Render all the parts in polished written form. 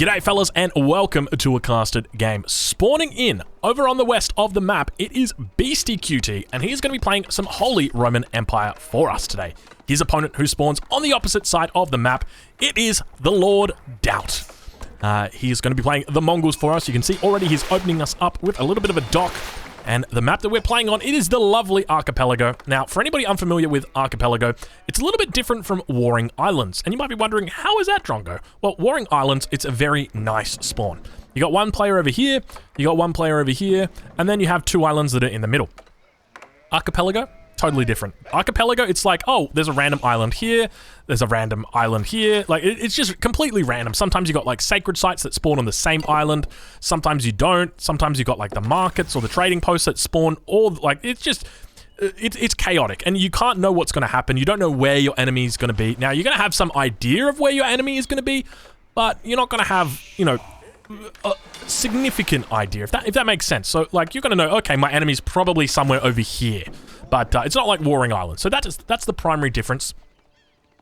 G'day fellas and welcome to a casted game. Spawning in over on the west of the map, it is Beastie QT and he's going to be playing some Holy Roman Empire for us today. His opponent who spawns on the opposite side of the map, it is the Lord Doubt. He is going to be playing the Mongols for us. You can see already he's opening us up with a little bit of a dock. And the map that we're playing on, it is the lovely Archipelago. Now, for anybody unfamiliar with Archipelago, it's a little bit different from Warring Islands. And you might be wondering, how is that, Drongo? Well, Warring Islands, it's a very nice spawn. You got one player over here, you got one player over here, and then you have two islands that are in the middle. Archipelago, totally different. Archipelago, it's like, oh, there's a random island here, there's a random island here. Like, it's just completely random. Sometimes you got like sacred sites that spawn on the same island. Sometimes you don't. Sometimes you got like the markets or the trading posts that spawn all, like, it's just, it's chaotic. And you can't know what's going to happen. You don't know where your enemy is going to be. Now, you're going to have some idea of where your enemy is going to be, but you're not going to have, you know, a significant idea, if that makes sense. So, like, you're going to know, okay, my enemy's probably somewhere over here. But it's not like Warring Islands. So that's the primary difference.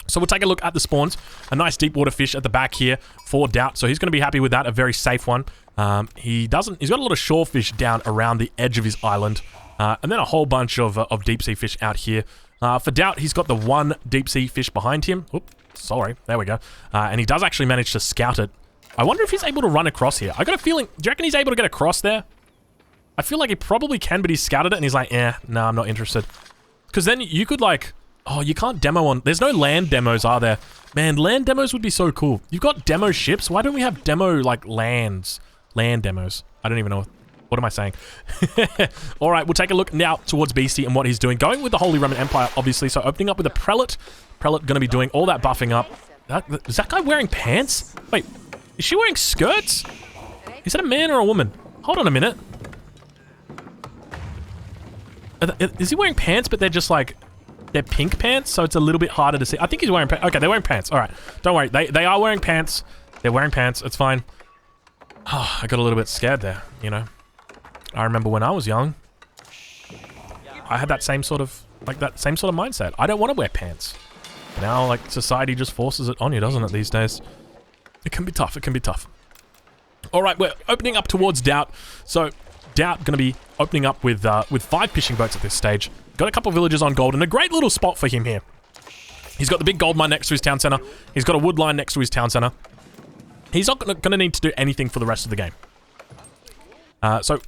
So we'll take a look at the spawns. A nice deep water fish at the back here for Doubt. So he's going to be happy with that. A very safe one. He's got a lot of shore fish down around the edge of his island. And then a whole bunch of deep sea fish out here. For Doubt, he's got the one deep sea fish behind him. Oops, sorry. There we go. And he does actually manage to scout it. I wonder if he's able to run across here. I got a feeling, do you reckon he's able to get across there? I feel like he probably can, but he scouted it and he's like, no, I'm not interested. Because then you could like, oh, you can't demo on, there's no land demos, are there? Man, land demos would be so cool. You've got demo ships, why don't we have demo like land demos? I don't even know, what am I saying? All right, we'll take a look now towards Beastie and what he's doing. Going with the Holy Roman Empire, obviously, so opening up with a Prelate. Prelate gonna be doing all that buffing up. Is that guy wearing pants? Wait, is she wearing skirts? Is that a man or a woman? Hold on a minute. Is he wearing pants, but they're just like, they're pink pants, so it's a little bit harder to see. I think he's wearing pants. Okay, they're wearing pants. All right, don't worry. They are wearing pants. They're wearing pants. It's fine. Oh, I got a little bit scared there, you know. I remember when I was young, I had that same sort of mindset. I don't want to wear pants. Now, like, society just forces it on you, doesn't it, these days? It can be tough. It can be tough. All right, we're opening up towards Doubt. So Doubt going to be opening up with 5 fishing boats at this stage. Got a couple of villages on gold and a great little spot for him here. He's got the big gold mine next to his town center. He's got a wood line next to his town center. He's not going to need to do anything for the rest of the game. So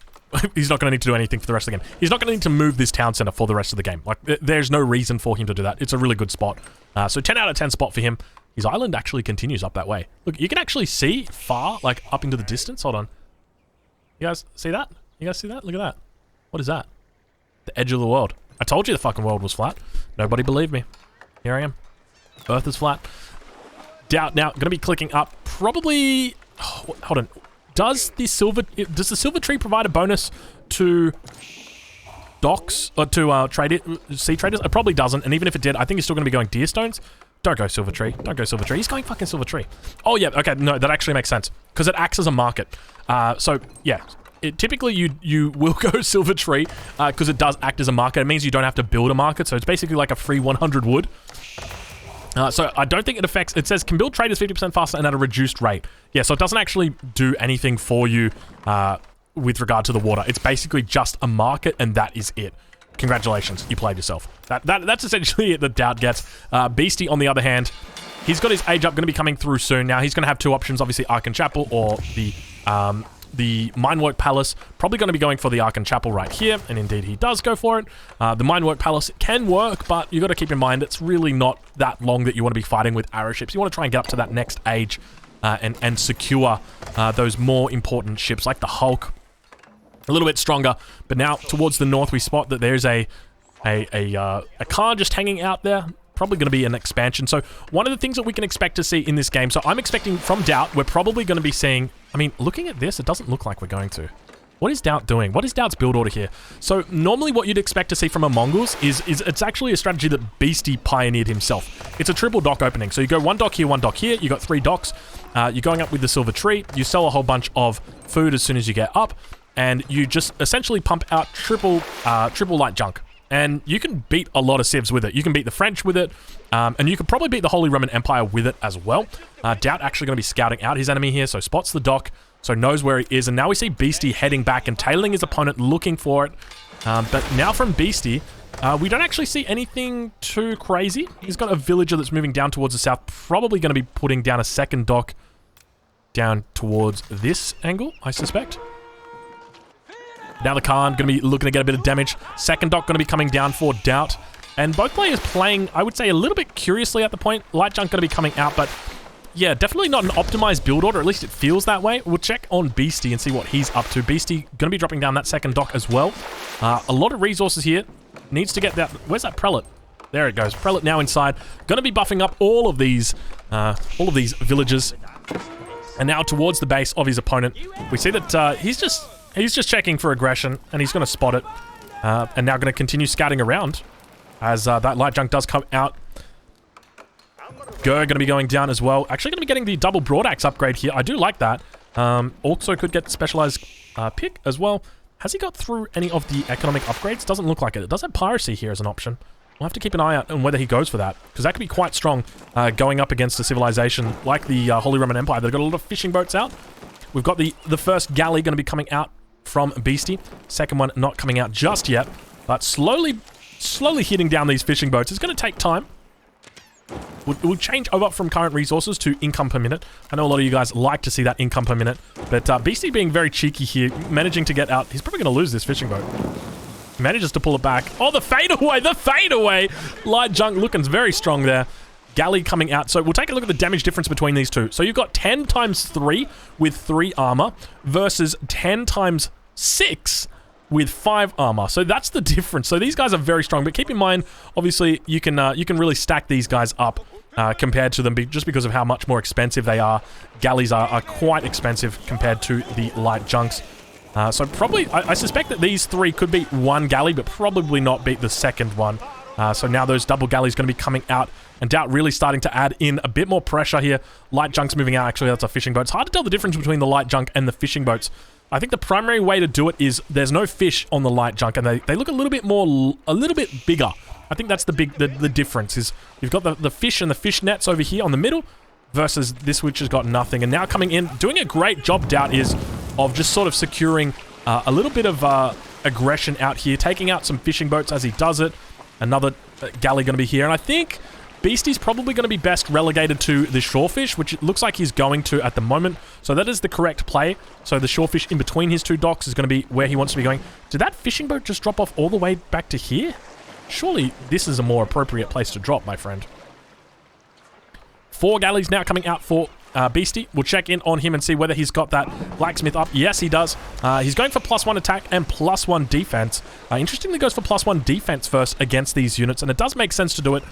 he's not going to need to do anything for the rest of the game. He's not going to need to move this town center for the rest of the game. Like, there's no reason for him to do that. It's a really good spot. So 10 out of 10 spot for him. His island actually continues up that way. Look, you can actually see far, like, up into the distance. Hold on. You guys see that? You guys see that? Look at that. What is that? The edge of the world. I told you the fucking world was flat. Nobody believed me. Here I am. Earth is flat. Doubt now. Gonna be clicking up. Probably... Oh, hold on. Does the silver tree provide a bonus to docks or to sea traders? It probably doesn't. And even if it did, I think he's still gonna be going deer stones. Don't go silver tree. Don't go silver tree. He's going fucking silver tree. Oh yeah. Okay. No, that actually makes sense because it acts as a market. So yeah. Typically, you will go silver tree because it does act as a market. It means you don't have to build a market, so it's basically like a free 100 wood. So I don't think it affects... It says, can build traders 50% faster and at a reduced rate. Yeah, so it doesn't actually do anything for you with regard to the water. It's basically just a market, and that is it. Congratulations, you played yourself. That's essentially it that Doubt gets. Beastie, on the other hand, he's got his age up, going to be coming through soon. Now, he's going to have 2 options, obviously, Archon Chapel or the Minework Palace. Probably going to be going for the Archon Chapel right here, and indeed he does go for it. The Minework Palace can work, but you got to keep in mind it's really not that long that you want to be fighting with arrow ships. You want to try and get up to that next age and secure those more important ships like the Hulk. A little bit stronger, but now towards the north we spot that there's a car just hanging out there. Probably going to be an expansion. So one of the things that we can expect to see in this game, so I'm expecting from Doubt, we're probably going to be seeing, I mean, looking at this, it doesn't look like we're going to. What is Doubt doing? What is Doubt's build order here? So normally what you'd expect to see from a Mongols is it's actually a strategy that Beastie pioneered himself. It's a triple dock opening. So you go 1 dock here, 1 dock here. You got 3 docks. You're going up with the silver tree. You sell a whole bunch of food as soon as you get up, and you just essentially pump out triple light junk. and you can beat a lot of civs with it. You can beat the French with it, and you could probably beat the Holy Roman Empire with it as well. Doubt actually going to be scouting out his enemy here, so spots the dock, so knows where he is, and now we see Beastie heading back and tailing his opponent, looking for it. But now from Beastie, we don't actually see anything too crazy. He's got a villager that's moving down towards the south, probably going to be putting down a second dock down towards this angle, I suspect. Now the Khan going to be looking to get a bit of damage. Second dock going to be coming down for Doubt. And both players playing, I would say, a little bit curiously at the point. Light Junk going to be coming out, but yeah, definitely not an optimized build order. At least it feels that way. We'll check on Beastie and see what he's up to. Beastie going to be dropping down that second dock as well. A lot of resources here. Needs to get that. Where's that Prelate? There it goes. Prelate now inside. Going to be buffing up all of these villagers. And now towards the base of his opponent, we see that he's just checking for aggression, and he's going to spot it. And now going to continue scouting around as that Light Junk does come out. Gur going to be going down as well. Actually going to be getting the double broad axe upgrade here. I do like that. Also could get specialized pick as well. Has he got through any of the economic upgrades? Doesn't look like it. It does have piracy here as an option. We'll have to keep an eye out on whether he goes for that, because that could be quite strong going up against a civilization like the Holy Roman Empire. They've got a lot of fishing boats out. We've got the first galley going to be coming out from Beastie. Second one not coming out just yet, but slowly hitting down these fishing boats. It's going to take time. We'll change over from current resources to income per minute. I know a lot of you guys like to see that income per minute, but Beastie being very cheeky here, managing to get out. He's probably going to lose this fishing boat. Manages to pull it back. Oh, the fadeaway! The fadeaway! Light Junk looking very strong there. Galley coming out. So we'll take a look at the damage difference between these two. So you've got 10 times 3 with 3 armor versus 10 times 6 with 5 armor. So that's the difference. So these guys are very strong, but keep in mind, obviously, you can really stack these guys up compared to them just because of how much more expensive they are. Galleys are quite expensive compared to the Light Junks. So probably, I suspect that these 3 could beat one galley, but probably not beat the second one. So now those double galleys going to be coming out, and Doubt really starting to add in a bit more pressure here. Light Junk's moving out. Actually, that's a fishing boat. It's hard to tell the difference between the Light Junk and the fishing boats. I think the primary way to do it is there's no fish on the Light Junk, and they look a little bit bigger. I think that's the difference is you've got the fish and the fish nets over here on the middle versus this which has got nothing. And now coming in, doing a great job, Doubt is of just sort of securing a little bit of aggression out here, taking out some fishing boats as he does it. Another galley going to be here, and I think Beastie's probably going to be best relegated to the shorefish, which it looks like he's going to at the moment. So that is the correct play. So the shorefish in between his two docks is going to be where he wants to be going. Did that fishing boat just drop off all the way back to here? Surely this is a more appropriate place to drop, my friend. 4 galleys now coming out for Beastie. We'll check in on him and see whether he's got that blacksmith up. Yes, he does. He's going for +1 attack and +1 defense. Interestingly, goes for +1 defense first against these units, and it does make sense to do it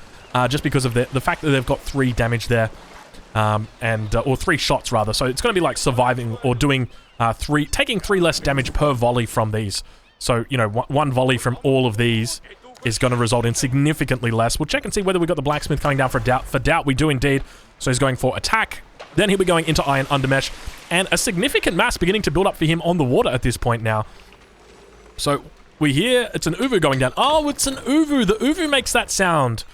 just because of the fact that they've got 3 damage there, or 3 shots rather. So it's going to be like surviving or doing taking 3 less damage per volley from these. So, you know, one volley from all of these is going to result in significantly less. We'll check and see whether we've got the blacksmith coming down for Doubt. For Doubt, we do indeed. So he's going for attack. Then he'll be going into iron undermesh. And a significant mass beginning to build up for him on the water at this point now. So we hear it's an Uvu going down. Oh, it's an Uvu. The Uvu makes that sound.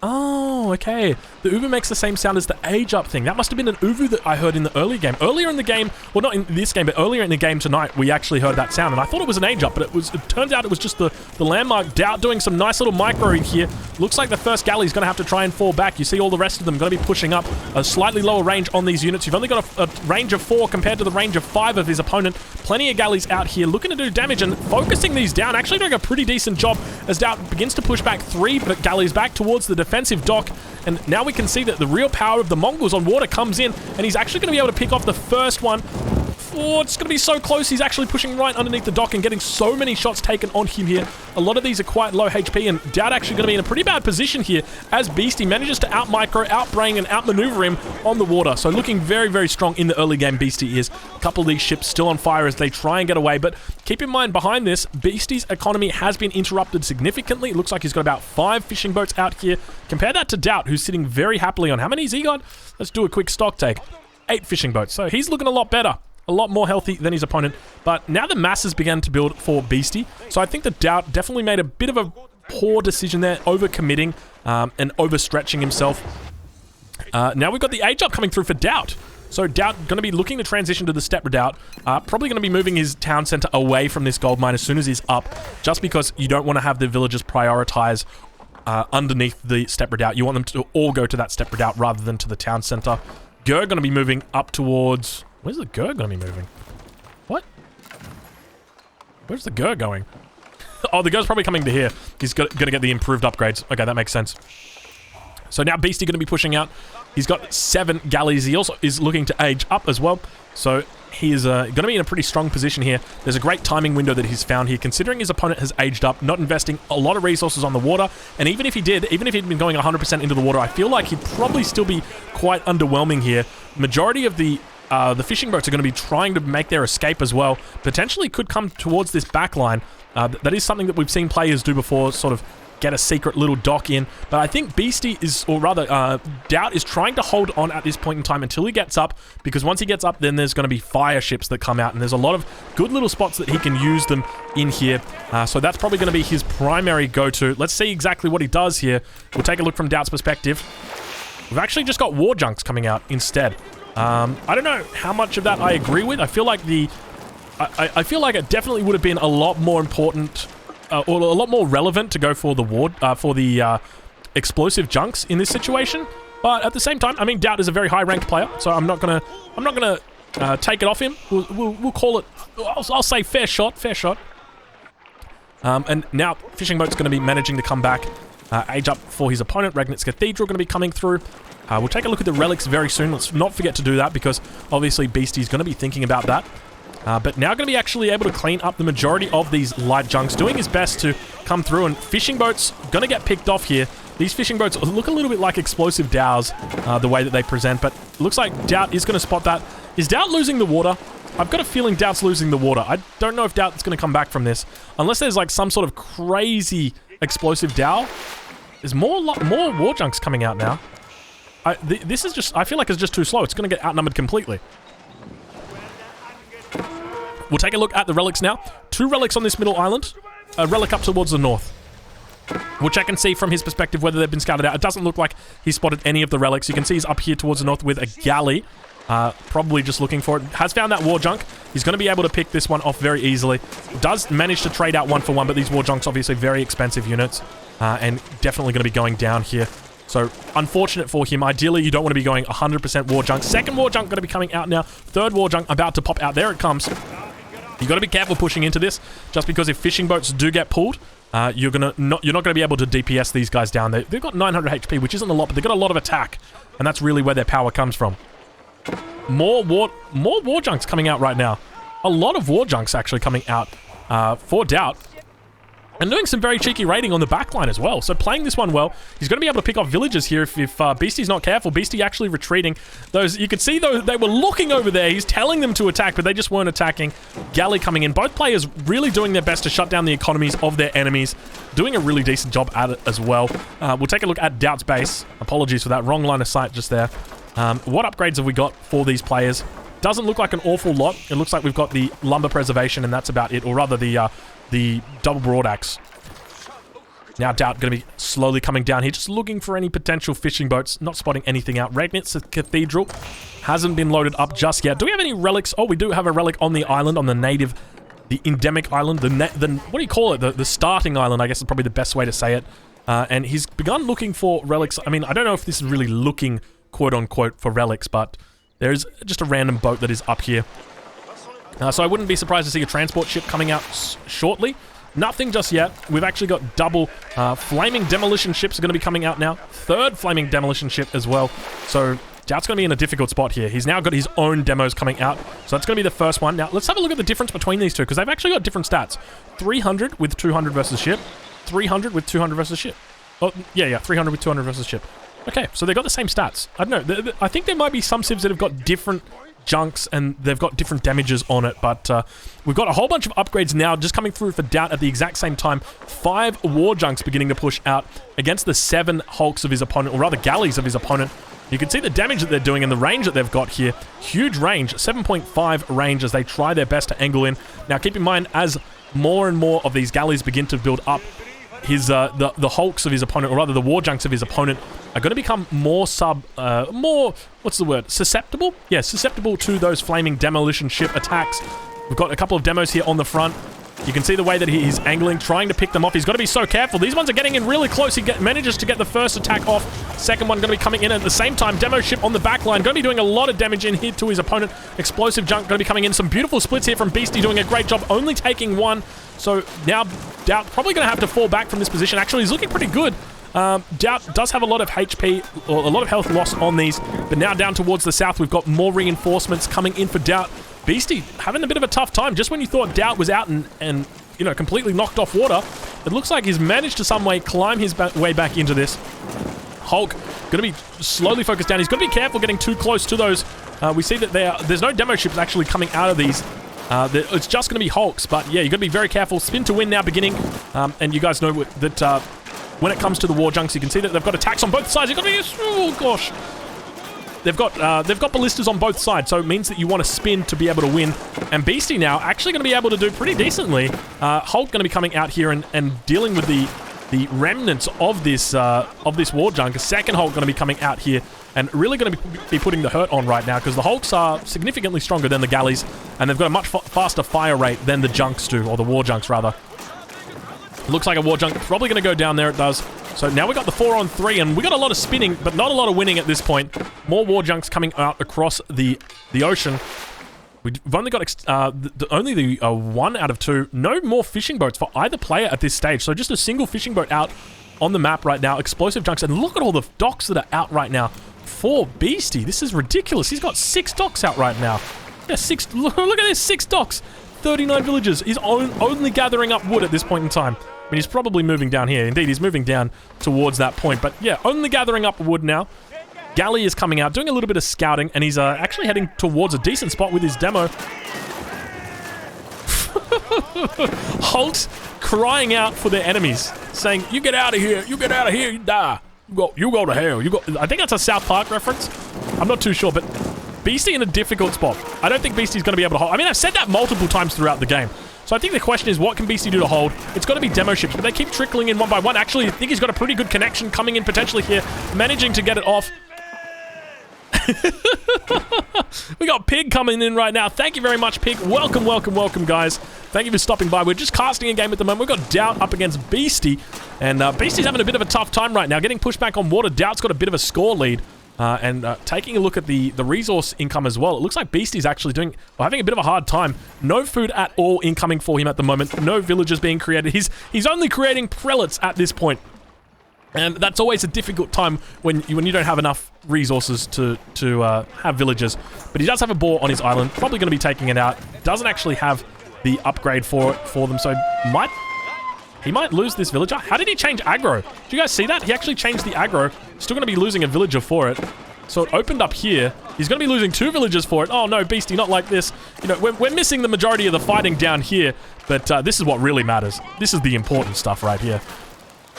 Oh, okay. The Uvu makes the same sound as the age up thing. That must have been an Uvu that I heard in the early game. Earlier in the game, well, not in this game, but earlier in the game tonight, we actually heard that sound, and I thought it was an age up, but it turns out it was just the landmark. Doubt doing some nice little micro in here. Looks like the first galley is going to have to try and fall back. You see all the rest of them going to be pushing up a slightly lower range on these units. You've only got a range of 4 compared to the range of 5 of his opponent. Plenty of galleys out here looking to do damage and focusing these down. Actually doing a pretty decent job as Doubt begins to push back 3 galleys back towards the defensive dock. And now we can see that the real power of the Mongols on water comes in, and he's actually going to be able to pick off the first one. Oh, it's going to be so close. He's actually pushing right underneath the dock and getting so many shots taken on him here. A lot of these are quite low HP, and Doubt actually going to be in a pretty bad position here as Beastie manages to out-micro, out-brain, and out-maneuver him on the water. So looking very, very strong in the early game, Beastie is. A couple of these ships still on fire as they try and get away, but keep in mind behind this, Beastie's economy has been interrupted significantly. It looks like he's got about 5 fishing boats out here. Compare that to Doubt, who's sitting very happily on how many has he got? Let's do a quick stock take. 8 fishing boats. So he's looking a lot better. A lot more healthy than his opponent, but now the masses began to build for Beastie, so I think that Doubt definitely made a bit of a poor decision there, overcommitting and overstretching himself. Now we've got the age up coming through for Doubt. So Doubt going to be looking to transition to the Steppe Redoubt. Probably going to be moving his town center away from this gold mine as soon as he's up, just because you don't want to have the villagers prioritize underneath the Steppe Redoubt. You want them to all go to that Steppe Redoubt rather than to the town center. Gur going to be moving up towards... Where's the Gur going to be moving? What? Where's the Gur going? Oh, the Gur's probably coming to here. He's going to get the improved upgrades. Okay, that makes sense. So now Beastie going to be pushing out. He's got 7 galleys. He also is looking to age up as well. So he is going to be in a pretty strong position here. There's a great timing window that he's found here, considering his opponent has aged up, not investing a lot of resources on the water. And even if he did, even if he'd been going 100% into the water, I feel like he'd probably still be quite underwhelming here. Majority of the fishing boats are going to be trying to make their escape as well. Potentially could come towards this back line. That is something that we've seen players do before, sort of get a secret little dock in. But I think Beastie is, or rather, Doubt is trying to hold on at this point in time until he gets up, because once he gets up, then there's going to be fire ships that come out, and there's a lot of good little spots that he can use them in here. So that's probably going to be his primary go-to. Let's see exactly what he does here. We'll take a look from Doubt's perspective. We've actually just got war junks coming out instead. I don't know how much of that I agree with. I feel like I feel like it definitely would have been a lot more important, or a lot more relevant to go for the explosive junks in this situation. But at the same time, I mean, Doubt is a very high-ranked player, so I'm not gonna take it off him. We'll call it. I'll say fair shot. And now fishing boat's going to be managing to come back, age up for his opponent. Regnitz Cathedral going to be coming through. We'll take a look at the relics very soon. Let's not forget to do that, because obviously Beastie's going to be thinking about that. But now going to be actually able to clean up the majority of these light junks, doing his best to come through, and fishing boats going to get picked off here. These fishing boats look a little bit like explosive dhows, the way that they present, but looks like Doubt is going to spot that. Is Doubt losing the water? I've got a feeling Doubt's losing the water. I don't know if Doubt's going to come back from this, unless there's like some sort of crazy explosive dhow. There's more war junks coming out now. This is just, I feel like it's just too slow. It's going to get outnumbered completely. We'll take a look at the relics now. 2 relics on this middle island. A relic up towards the north. We'll check and see from his perspective whether they've been scouted out. It doesn't look like he spotted any of the relics. You can see he's up here towards the north with a galley. Probably just looking for it. Has found that war junk. He's going to be able to pick this one off very easily. Does manage to trade out 1 for 1, but these war junks obviously very expensive units. And definitely going to be going down here. So, unfortunate for him. Ideally, you don't want to be going 100% war junk. 2nd war junk going to be coming out now. 3rd war junk about to pop out. There it comes. You've got to be careful pushing into this, just because if fishing boats do get pulled, you're not going to be able to DPS these guys down. They've got 900 HP, which isn't a lot, but they've got a lot of attack, and that's really where their power comes from. More war junks coming out right now. A lot of war junks actually coming out for Doubt. And doing some very cheeky raiding on the backline as well. So playing this one well. He's going to be able to pick off villagers here if Beastie's not careful. Beastie actually retreating. You could see, though, they were looking over there. He's telling them to attack, but they just weren't attacking. Galley coming in. Both players really doing their best to shut down the economies of their enemies. Doing a really decent job at it as well. We'll take a look at Doubt's base. Apologies for that. Wrong line of sight just there. What upgrades have we got for these players? Doesn't look like an awful lot. It looks like we've got the lumber preservation, and that's about it. Or rather, the double broadaxe. Now Doubt going to be slowly coming down here, just looking for any potential fishing boats. Not spotting anything out. Regnitz Cathedral hasn't been loaded up just yet. Do we have any relics? Oh, we do have a relic on the island, on the native, the endemic island. The what do you call it? The starting island, I guess is probably the best way to say it. And he's begun looking for relics. I mean, I don't know if this is really looking, quote-unquote, for relics, but there's just a random boat that is up here. So I wouldn't be surprised to see a transport ship coming out shortly. Nothing just yet. We've actually got double flaming demolition ships are going to be coming out now. 3rd flaming demolition ship as well. So Doubt's going to be in a difficult spot here. He's now got his own demos coming out. So that's going to be the first one. Now, let's have a look at the difference between these two, because they've actually got different stats. 300 with 200 versus ship. 300 with 200 versus ship. Oh, yeah, 300 with 200 versus ship. Okay, so they've got the same stats. I don't know. I think there might be some civs that have got different junks and they've got different damages on it, but we've got a whole bunch of upgrades now just coming through for Doubt at the exact same time. 5 war junks beginning to push out against the 7 hulks of his opponent, or rather galleys of his opponent. You can see the damage that they're doing and the range that they've got here. Huge range, 7.5 range as they try their best to angle in. Now keep in mind, as more and more of these galleys begin to build up, his the hulks of his opponent, or rather the war junks of his opponent, are going to become more what's the word? Susceptible? Yeah, susceptible to those flaming demolition ship attacks. We've got a couple of demos here on the front. You can see the way that he's angling, trying to pick them off. He's got to be so careful. These ones are getting in really close. He manages to get the first attack off. Second one going to be coming in at the same time. Demo ship on the back line. Going to be doing a lot of damage in here to his opponent. Explosive junk going to be coming in. Some beautiful splits here from Beastie, doing a great job, only taking one. So now Doubt probably going to have to fall back from this position. Actually, he's looking pretty good. Doubt does have a lot of HP, or a lot of health loss on these, but now down towards the south, we've got more reinforcements coming in for Doubt. Beastie having a bit of a tough time. Just when you thought Doubt was out and you know, completely knocked off water, it looks like he's managed to some way climb his way back into this. Hulk going to be slowly focused down. He's got to be careful getting too close to those. We see that there's no demo ships actually coming out of these. It's just going to be Hulks, but yeah, you've got to be very careful. Spin to win now beginning, and you guys know that when it comes to the war junks, you can see that they've got attacks on both sides. You've got to be, oh gosh. They've got ballistas on both sides, so it means that you want to spin to be able to win. And Beastie now actually going to be able to do pretty decently. Hulk going to be coming out here and dealing with the remnants of this war junk. A second Hulk going to be coming out here and really going to be putting the hurt on right now, because the Hulks are significantly stronger than the galleys, and they've got a much faster fire rate than the junks do, or the war junks rather. Looks like a war junk probably going to go down there. It does. So now we got the 4-on-3, and we got a lot of spinning, but not a lot of winning at this point. More war junks coming out across the ocean. We've only got only the 1 out of 2. No more fishing boats for either player at this stage. So just a single fishing boat out on the map right now. Explosive junks, and look at all the docks that are out right now for Beastie. This is ridiculous. He's got 6 docks out right now. Yeah, 6. Look at this, 6 docks. 39 villages. He's only gathering up wood at this point in time. I mean, he's probably moving down here. Indeed, he's moving down towards that point. But yeah, only gathering up wood now. Galley is coming out, doing a little bit of scouting, and he's actually heading towards a decent spot with his demo. Hulks crying out for their enemies, saying, "You get out of here! You get out of here! You die! You go to hell! You go." I think that's a South Park reference. I'm not too sure, but Beastie in a difficult spot. I don't think Beastie's going to be able to hold. I mean, I've said that multiple times throughout the game. So I think the question is, what can Beastie do to hold? It's got to be demo ships, but they keep trickling in one by one. Actually, I think he's got a pretty good connection coming in potentially here, managing to get it off. We got Pig coming in right now. Thank you very much, Pig. Welcome, welcome, welcome, guys. Thank you for stopping by. We're just casting a game at the moment. We've got Doubt up against Beastie, and Beastie's having a bit of a tough time right now, getting pushed back on water. Doubt's got a bit of a score lead. And taking a look at the resource income as well, it looks like Beastie's actually having a bit of a hard time. No food at all incoming for him at the moment. No villages being created. He's only creating prelates at this point. And that's always a difficult time when you don't have enough resources to have villagers. But he does have a boar on his island. Probably going to be taking it out. Doesn't actually have the upgrade for them, so he might lose this villager. How did he change aggro? Do you guys see that? He actually changed the aggro. Still going to be losing a villager for it. So it opened up here. He's going to be losing 2 villagers for it. Oh no, Beastie, not like this. You know, we're missing the majority of the fighting down here, but this is what really matters. This is the important stuff right here.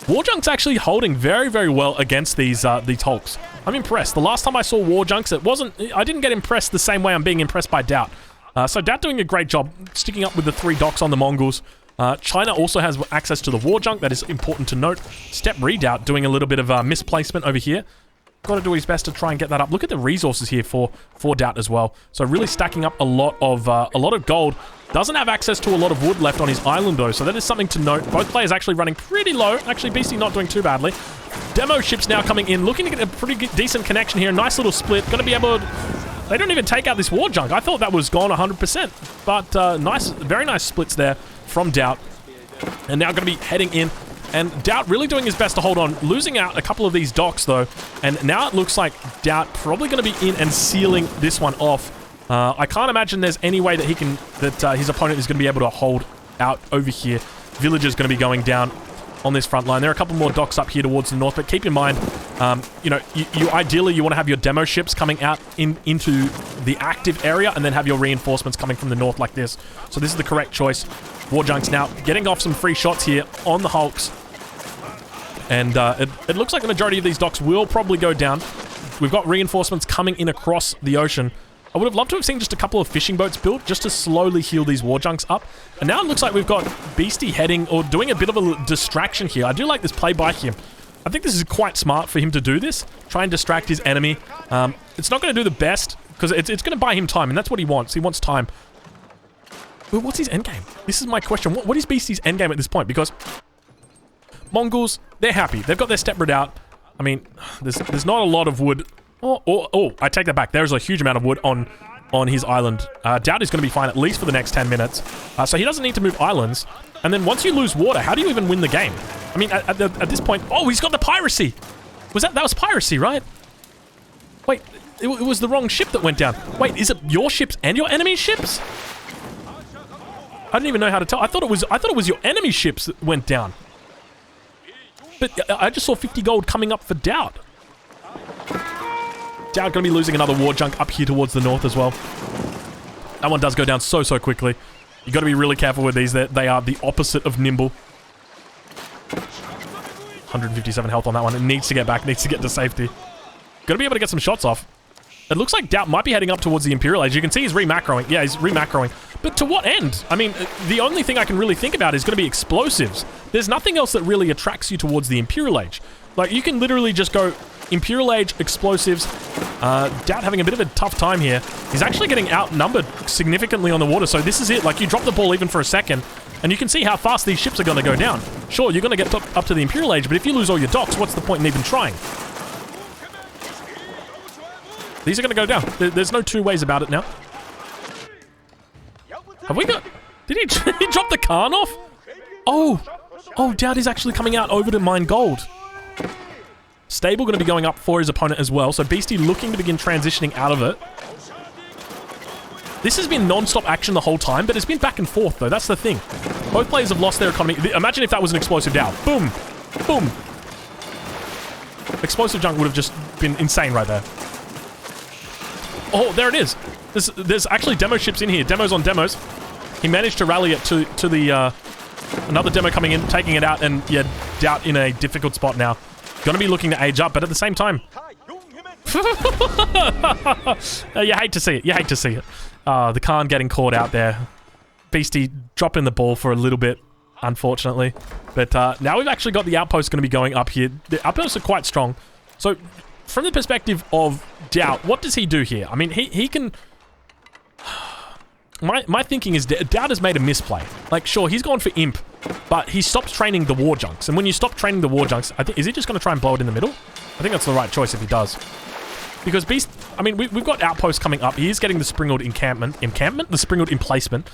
War Junk's actually holding very, very well against these Hulks. I'm impressed. The last time I saw War Junks, I didn't get impressed the same way I'm being impressed by Doubt. So Doubt doing a great job, sticking up with the 3 docks on the Mongols. China also has access to the war junk. That is important to note. Step Redoubt doing a little bit of misplacement over here. Got to do his best to try and get that up. Look at the resources here for Doubt as well. So really stacking up a lot of gold. Doesn't have access to a lot of wood left on his island though, so that is something to note. Both players actually running pretty low. Actually, Beastie not doing too badly. Demo ships now coming in, looking to get a pretty decent connection here. Nice little split. Going to be able to... They don't even take out this war junk. I thought that was gone 100%. But nice, very nice splits there from Doubt. And now going to be heading in. And Doubt really doing his best to hold on. Losing out a couple of these docks though. And now it looks like Doubt probably going to be in and sealing this one off. I can't imagine there's any way that his opponent is going to be able to hold out over here. Villagers going to be going down on this front line. There are a couple more docks up here towards the north, but keep in mind, you know, you ideally you want to have your demo ships coming out into the active area and then have your reinforcements coming from the north like this. So this is the correct choice. War Junks now getting off some free shots here on the Hulks. And it looks like the majority of these docks will probably go down. We've got reinforcements coming in across the ocean. I would have loved to have seen just a couple of fishing boats built just to slowly heal these war junks up. And now it looks like we've got Beastie heading or doing a bit of a distraction here. I do like this play by him. I think this is quite smart for him to do this. Try and distract his enemy. It's not going to do the best because it's going to buy him time, and that's what he wants. He wants time. But what's his endgame? This is my question. What is Beastie's endgame at this point? Because Mongols, they're happy. They've got their step rid out. I mean, there's not a lot of wood. Oh, I take that back. There's a huge amount of wood on his island. Doubt is going to be fine at least for the next 10 minutes. So he doesn't need to move islands. And then once you lose water, how do you even win the game? I mean, at this point... Oh, he's got the piracy! That was piracy, right? Wait, it was the wrong ship that went down. Wait, is it your ships and your enemy ships? I didn't even know how to tell. I thought it was your enemy ships that went down. But I just saw 50 gold coming up for Doubt. Doubt going to be losing another war junk up here towards the north as well. That one does go down so got to be really careful with these. They are the opposite of nimble. 157 health on that one. It needs to get back, needs to get to safety. Got to be able to get some shots off. It looks like Doubt might be heading up towards the Imperial Age. You can see he's re-macroing. Yeah, he's re-macroing. But to what end? I mean, the only thing I can really think about is going to be explosives. There's nothing else that really attracts you towards the Imperial Age. Like, you can literally just go Imperial Age, explosives. Doubt having a bit of a tough time here. He's actually getting outnumbered significantly on the water, so this is it. Like, you drop the ball even for a second, and you can see how fast these ships are going to go down. Sure, you're going to get up to the Imperial Age, but if you lose all your docks, what's the point in even trying? These are going to go down. There's no two ways about it now. Have we got... Did he drop the Khan off? Oh, Doubt is actually coming out over to mine gold. Stable going to be going up for his opponent as well, so Beastie looking to begin transitioning out of it. This has been non-stop action the whole time, but it's been back and forth, though. That's the thing. Both players have lost their economy. Imagine if that was an explosive Doubt. Boom! Boom! Explosive junk would have just been insane right there. Oh, there it is. There's actually demo ships in here. Demos on demos. He managed to rally it to the... another demo coming in, taking it out, and yeah, Doubt in a difficult spot now. Gonna be looking to age up, but at the same time... you hate to see it. You hate to see it. The Khan getting caught out there. Beastie dropping the ball for a little bit, unfortunately. But now we've actually got the outpost going to be going up here. The outposts are quite strong. So, from the perspective of Doubt, what does he do here? I mean, he can... My thinking is Doubt has made a misplay. Like, sure, he's gone for Imp, but he stopped training the war junks. And when you stop training the war junks, I think, is he just going to try and blow it in the middle? I think that's the right choice if he does. Because Beast... I mean, we've got outposts coming up. He is getting the Springald encampment? The Springald emplacement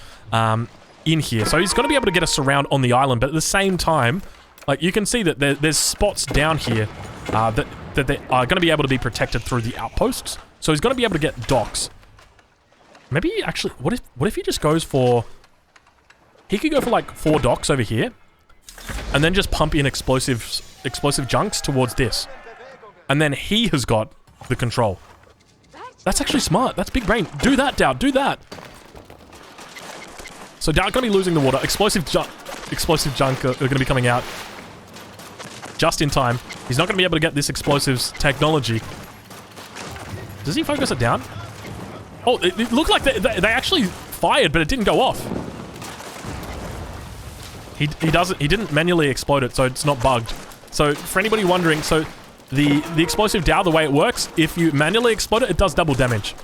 in here. So he's going to be able to get a surround on the island. But at the same time, like, you can see that there's spots down here that they are going to be able to be protected through the outposts. So he's going to be able to get docks. Maybe actually, what if he just goes for... He could go for like 4 docks over here, and then just pump in explosive junks towards this. And then he has got the control. That's actually smart. That's big brain. Do that, Doubt. Do that. So Doubt going to be losing the water. Explosive junk are going to be coming out just in time. He's not going to be able to get this explosives technology. Does he focus it down? Oh, it looked like they actually fired, but it didn't go off. He didn't manually explode it, so it's not bugged. So for anybody wondering, so the explosive Dow, the way it works, if you manually explode it, it does double damage.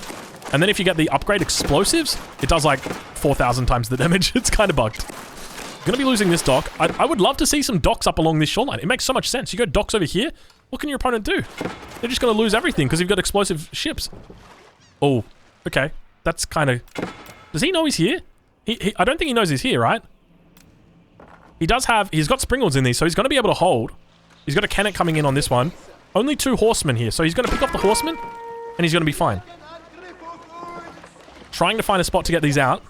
And then if you get the upgrade explosives, it does like 4,000 times the damage. It's kind of bugged. Gonna be losing this dock. I would love to see some docks up along this shoreline. It makes so much sense. You go docks over here, what can your opponent do? They're just gonna lose everything because you've got explosive ships. Oh. Okay, that's kind of... Does he know he's here? I don't think he knows he's here, right? He does have... He's got Springalds in these, so he's going to be able to hold. He's got a cannon coming in on this one. Only 2 horsemen here, so he's going to pick up the horsemen, and he's going to be fine. Trying to find a spot to get these out.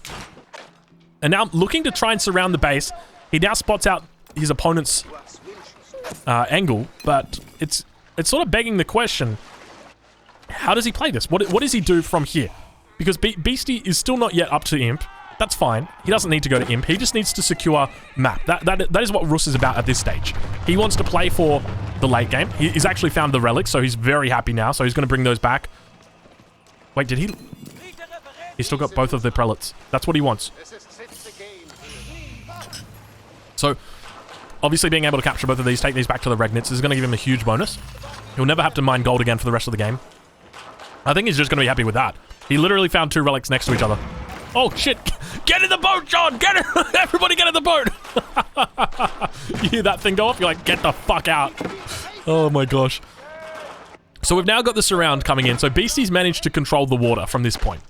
And now looking to try and surround the base. He now spots out his opponent's angle, but it's sort of begging the question... How does he play this? What does he do from here? Because Beastie is still not yet up to Imp. That's fine. He doesn't need to go to Imp. He just needs to secure map. That is what Russ is about at this stage. He wants to play for the late game. He's actually found the relics, so he's very happy now. So he's going to bring those back. Wait, did he... He's still got both of the prelates. That's what he wants. So, obviously being able to capture both of these, take these back to the Regnitz is going to give him a huge bonus. He'll never have to mine gold again for the rest of the game. I think he's just going to be happy with that. He literally found 2 relics next to each other. Oh, shit. Get in the boat, John! Get it! Everybody get in the boat! You hear that thing go off? You're like, get the fuck out. Oh, my gosh. So we've now got the surround coming in. So Beastie's managed to control the water from this point.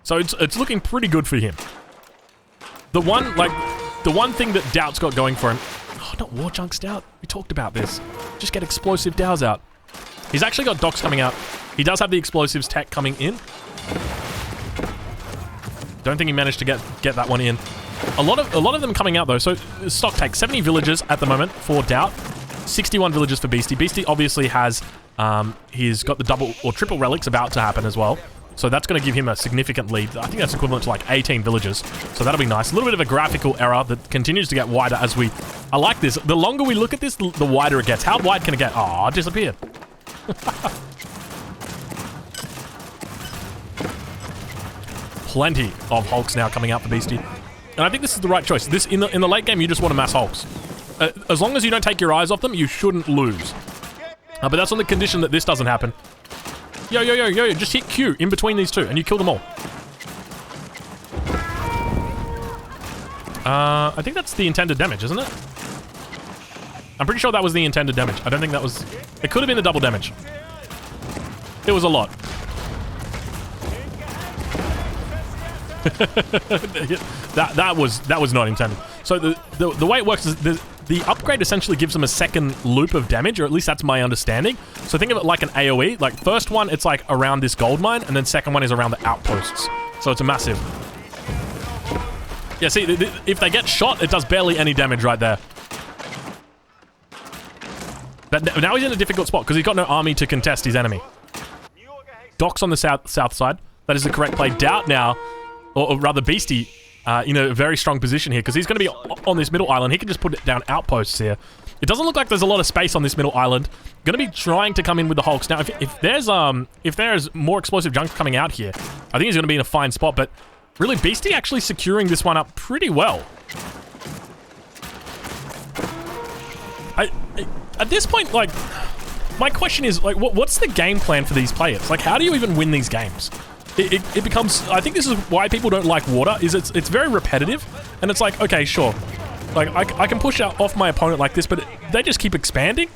So it's looking pretty good for him. The one thing that Doubt's got going for him... Oh, not War Junk Stout. We talked about this. Just get explosive Dows out. He's actually got docks coming out. He does have the explosives tech coming in. Don't think he managed to get that one in. A lot of them coming out though. So stock take 70 villagers at the moment for Doubt, 61 villagers for Beastie. Beastie obviously has he's got the double or triple relics about to happen as well. So that's going to give him a significant lead. I think that's equivalent to like 18 villagers. So that'll be nice. A little bit of a graphical error that continues to get wider as we... I like this. The longer we look at this, the wider it gets. How wide can it get? Oh, it disappeared. Plenty of Hulks now coming out for Beastie. And I think this is the right choice. This in the late game, you just want to mass Hulks. As long as you don't take your eyes off them, you shouldn't lose. But that's on the condition that this doesn't happen. Yo, just hit Q in between these two and you kill them all. I think that's the intended damage, isn't it? I'm pretty sure that was the intended damage. I don't think that was... It could have been the double damage. It was a lot. that was not intended. So the way it works is the upgrade essentially gives them a second loop of damage, or at least that's my understanding. So think of it like an AoE. Like first one, it's like around this gold mine, and then second one is around the outposts. So it's a massive... Yeah, see, if they get shot, it does barely any damage right there. But now he's in a difficult spot because he's got no army to contest his enemy. Docks on the south side. That is the correct play. Doubt now, or rather Beastie, in a very strong position here because he's going to be on this middle island. He can just put it down outposts here. It doesn't look like there's a lot of space on this middle island. Going to be trying to come in with the Hulks. Now, if there's more explosive junk coming out here, I think he's going to be in a fine spot. But really, Beastie actually securing this one up pretty well. At this point, like, my question is, like, what's the game plan for these players? Like, how do you even win these games? It becomes... I think this is why people don't like water, is it's very repetitive, and it's like, okay, sure. Like, I can push off my opponent like this, but they just keep expanding.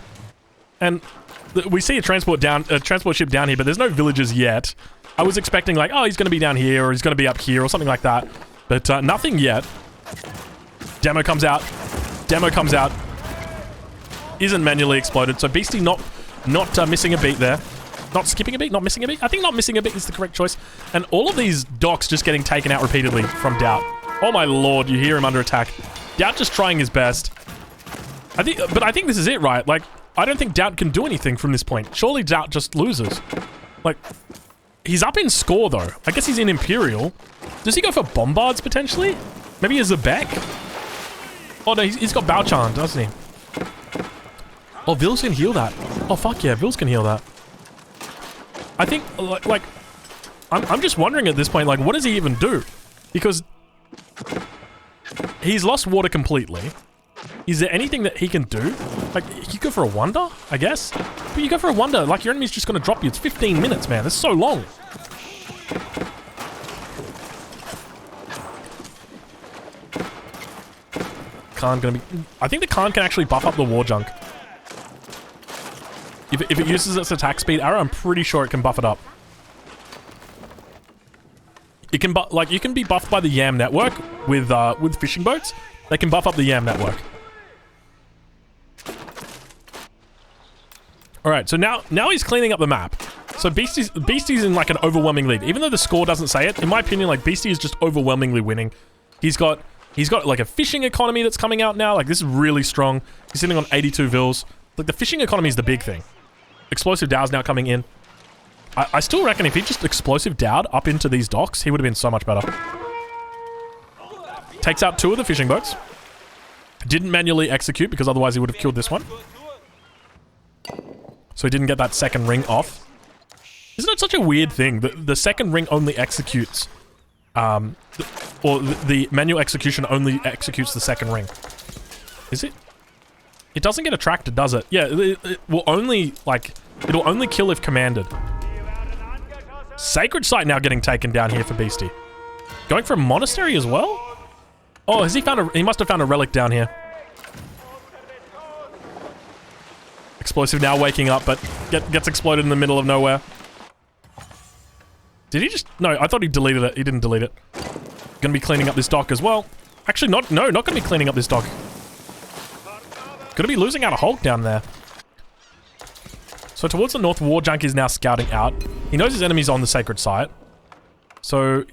And we see a transport ship down here, but there's no villagers yet. I was expecting, like, oh, he's going to be down here, or he's going to be up here, or something like that. But nothing yet. Demo comes out. Isn't manually exploded, so Beastie not missing a beat there. Not skipping a beat, not missing a beat. I think not missing a beat is the correct choice. And all of these docks just getting taken out repeatedly from Doubt. Oh my lord, you hear him under attack. Doubt just trying his best. But I think this is it, right? Like, I don't think Doubt can do anything from this point. Surely Doubt just loses. Like, he's up in score though. I guess he's in Imperial. Does he go for Bombards potentially? Maybe a Zebek? Oh no, he's got Bouchan, doesn't he? Oh, Vils can heal that. Oh, fuck yeah, Vils can heal that. I think, like, I'm just wondering at this point, like, what does he even do? Because he's lost water completely. Is there anything that he can do? Like, you go for a wonder, I guess? But you go for a wonder, like, your enemy's just gonna drop you. It's 15 minutes, man. That's so long. Khan gonna be... I think the Khan can actually buff up the war junk. If it uses its attack speed arrow, I'm pretty sure it can buff it up. It can like you can be buffed by the Yam network with fishing boats. They can buff up the Yam network. All right, so now he's cleaning up the map. So Beastie's in like an overwhelming lead, even though the score doesn't say it. In my opinion, like Beastie is just overwhelmingly winning. He's got like a fishing economy that's coming out now. Like this is really strong. He's sitting on 82 vils. Like the fishing economy is the big thing. Explosive Dow's now coming in. I still reckon if he just explosive Dow'd up into these docks, he would have been so much better. Takes out 2 of the fishing boats. Didn't manually execute because otherwise he would have killed this one. So he didn't get that second ring off. Isn't it such a weird thing that the second ring only executes the manual execution only executes the second ring. Is it? It doesn't get attracted, does it? Yeah, it will only, like, it'll only kill if commanded. Sacred site now getting taken down here for Beastie. Going for a monastery as well? Oh, has he found a... He must have found a relic down here. Explosive now waking up, but gets exploded in the middle of nowhere. Did he just... No, I thought he deleted it. He didn't delete it. Gonna be cleaning up this dock as well. Actually, not gonna be cleaning up this dock. Gonna be losing out a Hulk down there. So towards the north, War Junk is now scouting out. He knows his enemy's on the sacred site. So,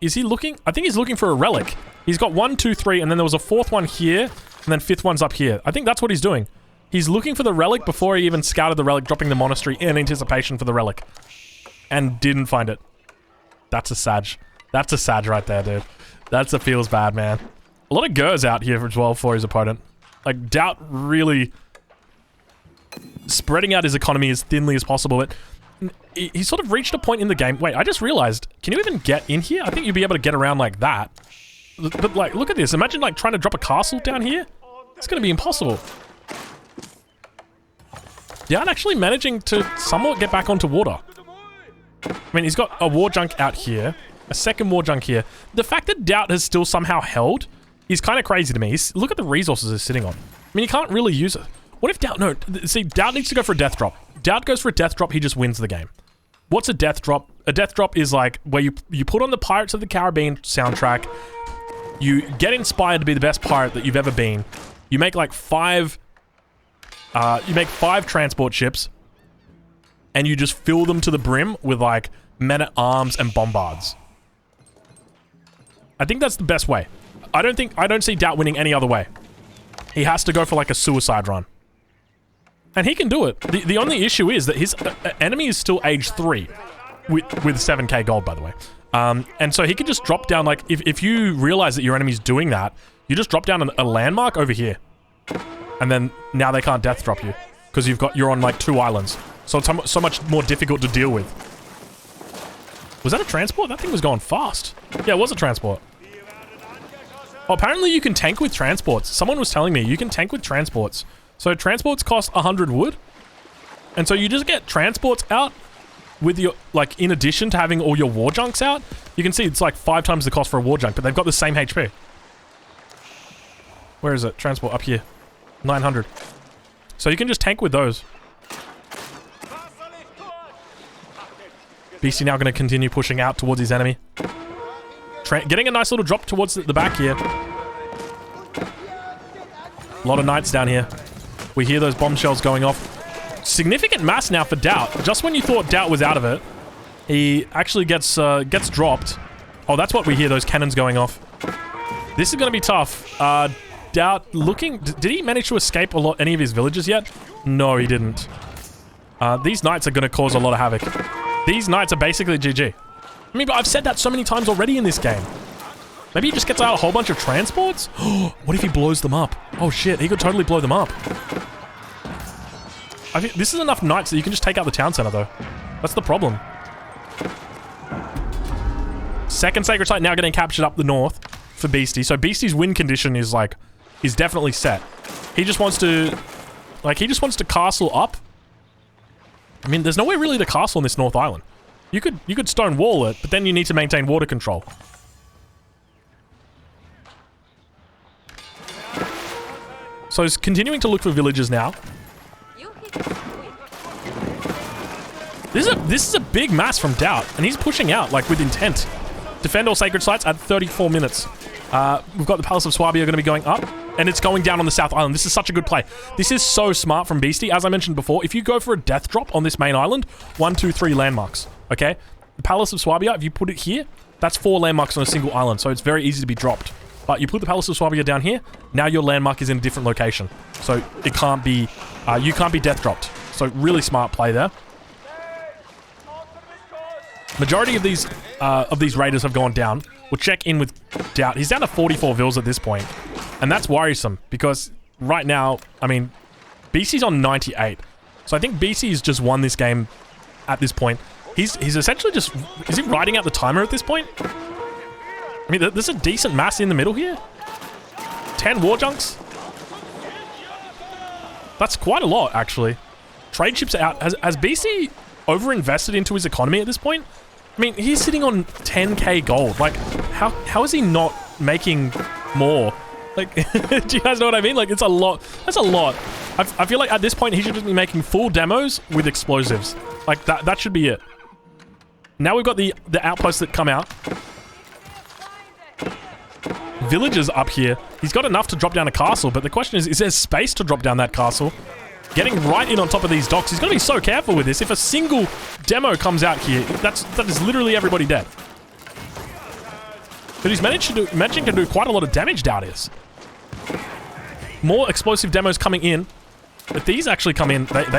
is he looking? I think he's looking for a relic. He's got 1, 2, 3, and then there was a 4th one here, and then 5th one's up here. I think that's what he's doing. He's looking for the relic before he even scouted the relic, dropping the monastery in anticipation for the relic. And didn't find it. That's a Sag. That's a Sag right there, dude. That's a feels bad, man. A lot of Gers out here as well for his opponent. Like, Doubt really spreading out his economy as thinly as possible. But he sort of reached a point in the game. Wait, I just realized, can you even get in here? I think you'd be able to get around like that. But, like, look at this. Imagine, like, trying to drop a castle down here. It's going to be impossible. Doubt actually managing to somewhat get back onto water. I mean, he's got a War Junk out here. A second War Junk here. The fact that Doubt has still somehow held is kind of crazy to me. Look at the resources he's sitting on. I mean, you can't really use it. What if Doubt... No, see, Doubt needs to go for a death drop. Doubt goes for a death drop, he just wins the game. What's a death drop? A death drop is like where you put on the Pirates of the Caribbean soundtrack. You get inspired to be the best pirate that you've ever been. You make like 5... you make 5 transport ships. And you just fill them to the brim with like men-at-arms and bombards. I think that's the best way. I don't see Doubt winning any other way. He has to go for like a suicide run. And he can do it. The only issue is that his enemy is still age 3 with 7k gold, by the way. And so he can just drop down, like, if you realize that your enemy's doing that, you just drop down a landmark over here. And then now they can't death drop you. Because you're on like 2 islands. So it's so much more difficult to deal with. Was that a transport? That thing was going fast. Yeah, it was a transport. Oh, apparently you can tank with transports. Someone was telling me you can tank with transports. So transports cost 100 wood. And so you just get transports out with your, like, in addition to having all your War Junks out. You can see it's like 5 times the cost for a War Junk, but they've got the same HP. Where is it? Transport up here. 900. So you can just tank with those. Beastie now going to continue pushing out towards his enemy. Getting a nice little drop towards the back here. A lot of knights down here. We hear those bombshells going off. Significant mass now for Doubt. Just when you thought Doubt was out of it, he actually gets dropped. Oh, that's what we hear, those cannons going off. This is going to be tough. Doubt looking... Did he manage to escape any of his villages yet? No, he didn't. These knights are going to cause a lot of havoc. These knights are basically GG. I mean, but I've said that so many times already in this game. Maybe he just gets out a whole bunch of transports? What if he blows them up? Oh shit, he could totally blow them up. I think this is enough knights that you can just take out the town center though. That's the problem. Second sacred site now getting captured up the north for Beastie. So Beastie's win condition is like, is definitely set. He just wants to, like, castle up. I mean, there's nowhere really to castle on this North Island. You could stone wall it, but then you need to maintain water control. So he's continuing to look for villages now. This is a big mass from Doubt, and he's pushing out, like, with intent. Defend all sacred sites at 34 minutes. We've got the Palace of Swabia going to be going up, and it's going down on the South Island. This is such a good play. This is so smart from Beastie. As I mentioned before, if you go for a death drop on this main island, 1, 2, 3 landmarks, okay? The Palace of Swabia, if you put it here, that's 4 landmarks on a single island, so it's very easy to be dropped. But you put the Palace of Swabia down here, now your landmark is in a different location. So it can't be, you can't be death dropped. So really smart play there. Majority of these raiders have gone down. We'll check in with Doubt. He's down to 44 vills at this point. And that's worrisome because right now, I mean, BC's on 98. So I think BC's just won this game at this point. He's essentially just... Is he riding out the timer at this point? I mean, there's a decent mass in the middle here. 10 war junks. That's quite a lot, actually. Trade ships are out. Has BC over-invested into his economy at this point? I mean, he's sitting on 10k gold. Like, how is he not making more? Like, do you guys know what I mean? Like, it's a lot. That's a lot. I feel like at this point, he should just be making full demos with explosives. Like, that should be it. Now we've got the outposts that come out. Villagers up here. He's got enough to drop down a castle, but the question is there space to drop down that castle? Getting right in on top of these docks. He's got to be so careful with this. If a single demo comes out here, that is literally everybody dead. But he's managing to do quite a lot of damage down here. More explosive demos coming in. If these actually come in, that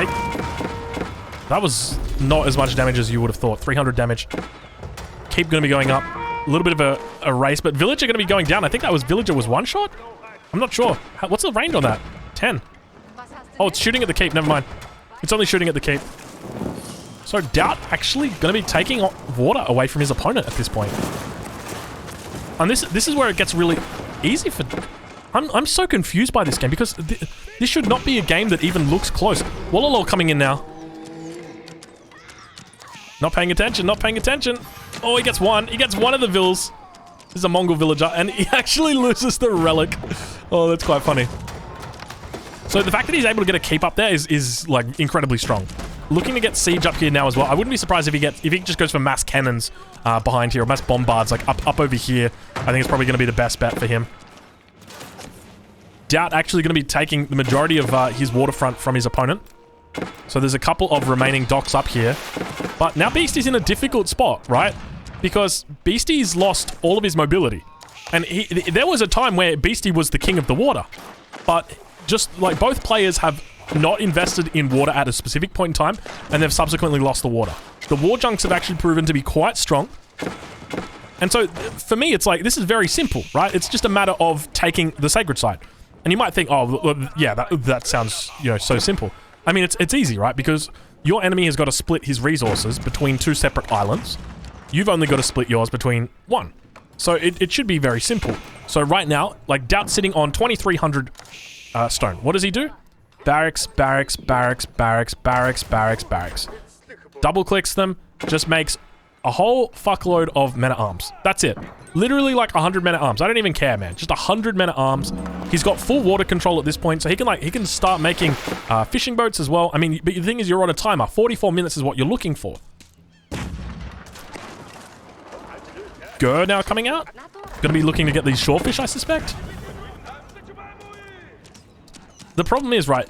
was not as much damage as you would have thought. 300 damage. Keep going to be going up. A little bit of a race, but Villager going to be going down. I think that was Villager was one shot? I'm not sure. What's the range on that? 10. Oh, it's shooting at the keep. Never mind. It's only shooting at the keep. So Doubt actually going to be taking water away from his opponent at this point. And this is where it gets really easy for... I'm so confused by this game because this should not be a game that even looks close. Wololo coming in now. Not paying attention, not paying attention. Oh, he gets one. He gets one of the vills. This is a Mongol villager, and he actually loses the relic. Oh, that's quite funny. So the fact that he's able to get a keep up there is like incredibly strong. Looking to get siege up here now as well. I wouldn't be surprised if he just goes for mass cannons behind here, or mass bombards like up over here. I think it's probably going to be the best bet for him. Doubt actually going to be taking the majority of his waterfront from his opponent. So there's a couple of remaining docks up here. But now Beastie's in a difficult spot, right? Because Beastie's lost all of his mobility. And there was a time where Beastie was the king of the water. But just like both players have not invested in water at a specific point in time, and they've subsequently lost the water. The war junks have actually proven to be quite strong. And so for me, it's like, this is very simple, right? It's just a matter of taking the sacred site. And you might think, oh, yeah, that sounds, so simple. I mean, it's easy, right? Because your enemy has got to split his resources between 2 separate islands. You've only got to split yours between 1. So it should be very simple. So right now, like, Doubt's sitting on 2,300 stone. What does he do? Barracks, barracks, barracks, barracks, barracks, barracks, barracks. Double clicks them, just makes a whole fuckload of men-at-arms. That's it. Literally like 100 men-at-arms. I don't even care, man. Just 100 men-at-arms. He's got full water control at this point, so he can start making fishing boats as well. I mean, but the thing is, you're on a timer. 44 minutes is what you're looking for. Gur now coming out. Gonna be looking to get these shorefish, I suspect. The problem is, right,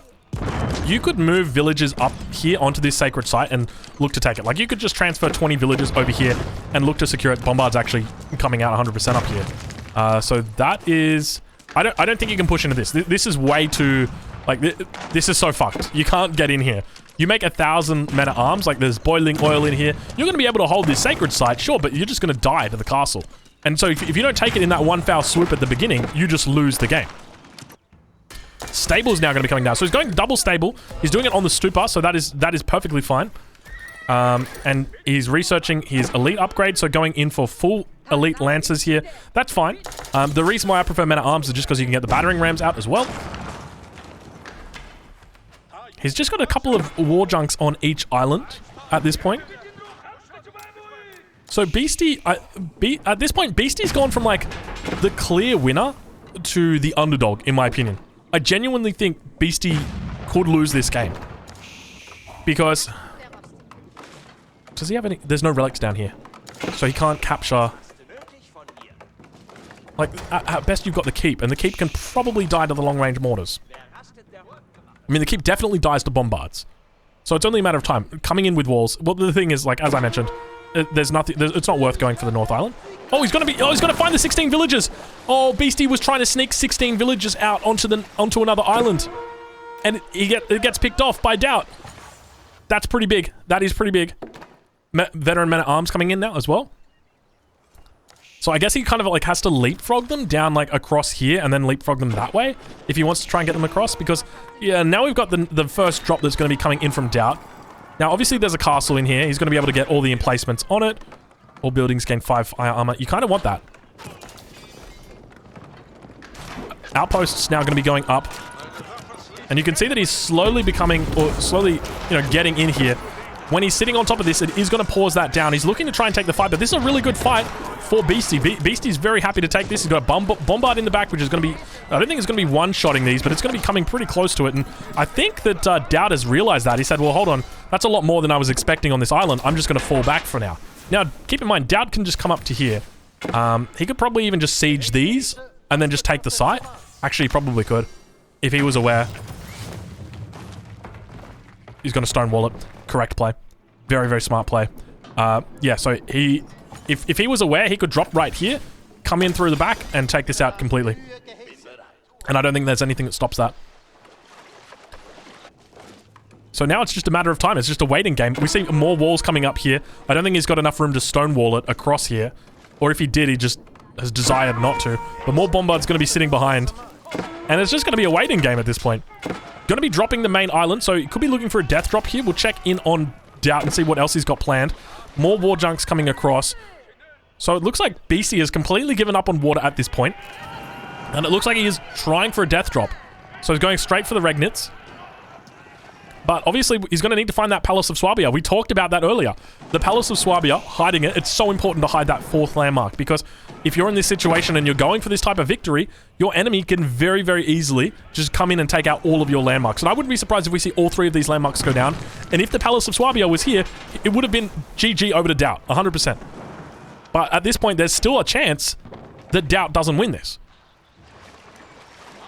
you could move villages up here onto this sacred site and look to take it. Like, you could just transfer 20 villages over here and look to secure it. Bombard's actually coming out 100% up here. So that is... I don't think you can push into this. This is way too... Like, this is so fucked. You can't get in here. You make 1,000 men-at-arms, like there's boiling oil in here. You're going to be able to hold this sacred site, sure, but you're just going to die to the castle. And so if you don't take it in that one foul swoop at the beginning, you just lose the game. Stable's now going to be coming down. So he's going double stable. He's doing it on the stupa, so that is perfectly fine. And he's researching his elite upgrade, so going in for full elite lancers here. That's fine. The reason why I prefer men-at-arms is just because you can get the battering rams out as well. He's just got a couple of war junks on each island at this point. So Beastie, at this point, Beastie's gone from like the clear winner to the underdog, in my opinion. I genuinely think Beastie could lose this game. Because... Does he have any... There's no relics down here. So he can't capture... Like, at best you've got the keep, and the keep can probably die to the long-range mortars. I mean, the keep definitely dies to bombards. So it's only a matter of time. Coming in with walls... Well, the thing is, like, as I mentioned, there's nothing... It's not worth going for the North Island. Oh, he's gonna find the 16 villagers! Oh, Beastie was trying to sneak 16 villagers out onto another island. And it gets picked off by Doubt. That's pretty big. That is pretty big. Veteran men-at-arms coming in now as well. So I guess he kind of like has to leapfrog them down like across here and then leapfrog them that way if he wants to try and get them across, because yeah, now we've got the first drop that's going to be coming in from Doubt. Now obviously there's a castle in here. He's going to be able to get all the emplacements on it. All buildings gain 5 fire armor. You kind of want that. Outpost's now going to be going up. And you can see that he's slowly becoming, or slowly, you know, getting in here. When he's sitting on top of this, it is going to pause that down. He's looking to try and take the fight, but this is a really good fight for Beastie. Beastie's very happy to take this. He's got a Bombard in the back, which is going to be... I don't think it's going to be one-shotting these, but it's going to be coming pretty close to it. And I think that Dowd has realized that. He said, well, hold on. That's a lot more than I was expecting on this island. I'm just going to fall back for now. Now, keep in mind, Dowd can just come up to here. He could probably even just siege these and then just take the site. Actually, he probably could, if he was aware. He's going to stonewall it. Correct play. Very, very smart play. Yeah, so he... If he was aware, he could drop right here, come in through the back, and take this out completely. And I don't think there's anything that stops that. So now it's just a matter of time. It's just a waiting game. We see more walls coming up here. I don't think he's got enough room to stonewall it across here. Or if he did, he just has desired not to. But more Bombard's going to be sitting behind. And it's just going to be a waiting game at this point. Going to be dropping the main island, so he could be looking for a death drop here. We'll check in on Doubt and see what else he's got planned. More war junks coming across. So it looks like BC has completely given up on water at this point. And it looks like he is trying for a death drop. So he's going straight for the Regnitz. But obviously, he's going to need to find that Palace of Swabia. We talked about that earlier. The Palace of Swabia, hiding it, it's so important to hide that 4th landmark. Because if you're in this situation and you're going for this type of victory, your enemy can very, very easily just come in and take out all of your landmarks. And I wouldn't be surprised if we see all 3 of these landmarks go down. And if the Palace of Swabia was here, it would have been GG over to Doubt, 100%. But at this point, there's still a chance that Doubt doesn't win this.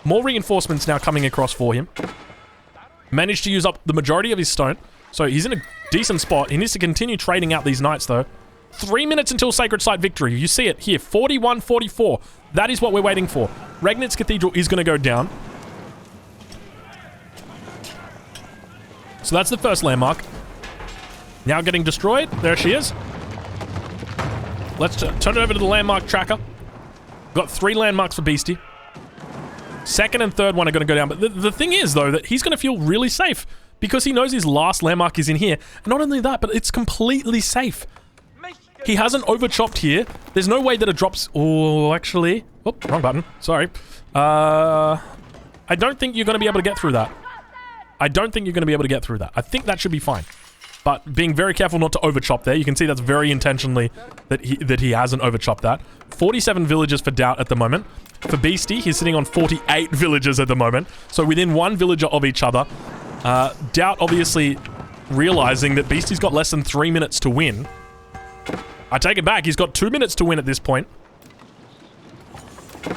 More reinforcements now coming across for him. Managed to use up the majority of his stone. So he's in a decent spot. He needs to continue trading out these knights, though. 3 minutes until Sacred Site victory. You see it here. 41-44. That is what we're waiting for. Regnitz Cathedral is going to go down. So that's the first landmark. Now getting destroyed. There she is. Let's turn it over to the landmark tracker. Got 3 landmarks for Beastie. Second and third one are going to go down. But the thing is, though, that he's going to feel really safe because he knows his last landmark is in here. And not only that, but it's completely safe. He hasn't overchopped here. There's no way that it drops... Oh, actually... Oh, wrong button. Sorry. I don't think you're going to be able to get through that. I don't think you're going to be able to get through that. I think that should be fine. But being very careful not to overchop there. You can see that's very intentionally that he hasn't overchopped that. 47 villages for Doubt at the moment. For Beastie, he's sitting on 48 villagers at the moment. So within 1 villager of each other. Doubt obviously realizing that Beastie's got less than 3 minutes to win. I take it back. He's got 2 minutes to win at this point.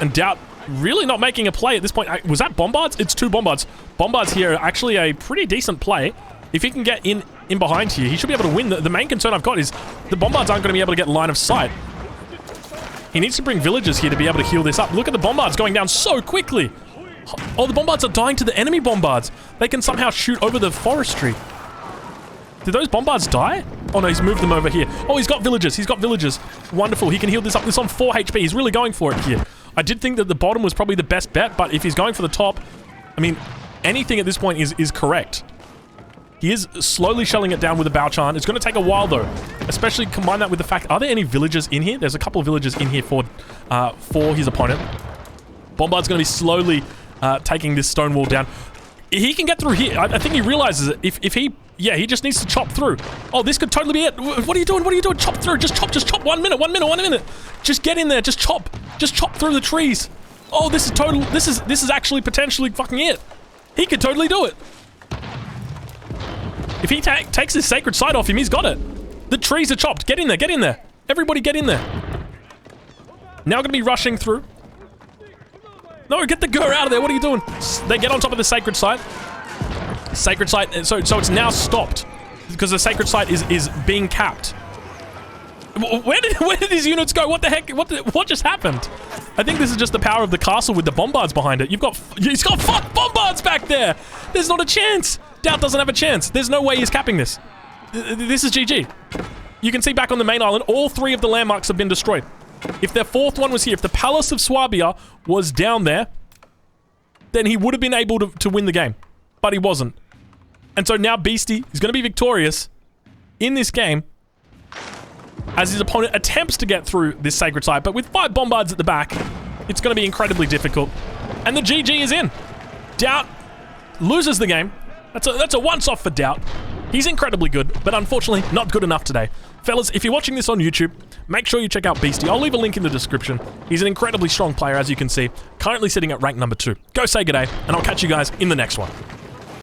And Doubt really not making a play at this point. Was that Bombards? It's 2 Bombards. Bombards here are actually a pretty decent play. If he can get in behind here, he should be able to win. The main concern I've got is the Bombards aren't going to be able to get line of sight. He needs to bring villagers here to be able to heal this up. Look at the Bombards going down so quickly. Oh, the Bombards are dying to the enemy Bombards. They can somehow shoot over the forestry. Did those Bombards die? Oh no, he's moved them over here. Oh, he's got villagers. He's got villagers. Wonderful. He can heal this up. This on 4 HP. He's really going for it here. I did think that the bottom was probably the best bet, but if he's going for the top, I mean, anything at this point is correct. He is slowly shelling it down with a Baochan. It's going to take a while, though. Especially combine that with the fact... Are there any villagers in here? There's a couple of villagers in here for his opponent. Bombard's going to be slowly taking this stone wall down. He can get through here. I think he realizes it. If he... Yeah, he just needs to chop through. Oh, this could totally be it. What are you doing? What are you doing? Chop through. Just chop. 1 minute. Just get in there. Just chop through the trees. Oh, this is total... This is actually potentially fucking it. He could totally do it. If he takes his sacred site off him, he's got it. The trees are chopped. Get in there. Everybody get in there. Now going to be rushing through. No, get the Gur out of there. What are you doing? They get on top of the sacred site. Sacred site, so it's now stopped. Because the sacred site is being capped. Where did these units go? What the heck? What just happened? I think this is just the power of the castle with the Bombards behind it. He's got 5 Bombards back there. There's not a chance. Doubt doesn't have a chance. There's no way he's capping this. This is GG. You can see back on the main island, all 3 of the landmarks have been destroyed. If their 4th one was here, if the Palace of Swabia was down there, then he would have been able to win the game. But he wasn't. And so now Beastie is going to be victorious in this game as his opponent attempts to get through this sacred site. But with 5 Bombards at the back, it's going to be incredibly difficult. And the GG is in. Doubt loses the game. That's a once-off for Doubt. He's incredibly good, but unfortunately not good enough today. Fellas, if you're watching this on YouTube, make sure you check out Beastie. I'll leave a link in the description. He's an incredibly strong player, as you can see, currently sitting at rank number 2. Go say g'day, and I'll catch you guys in the next one.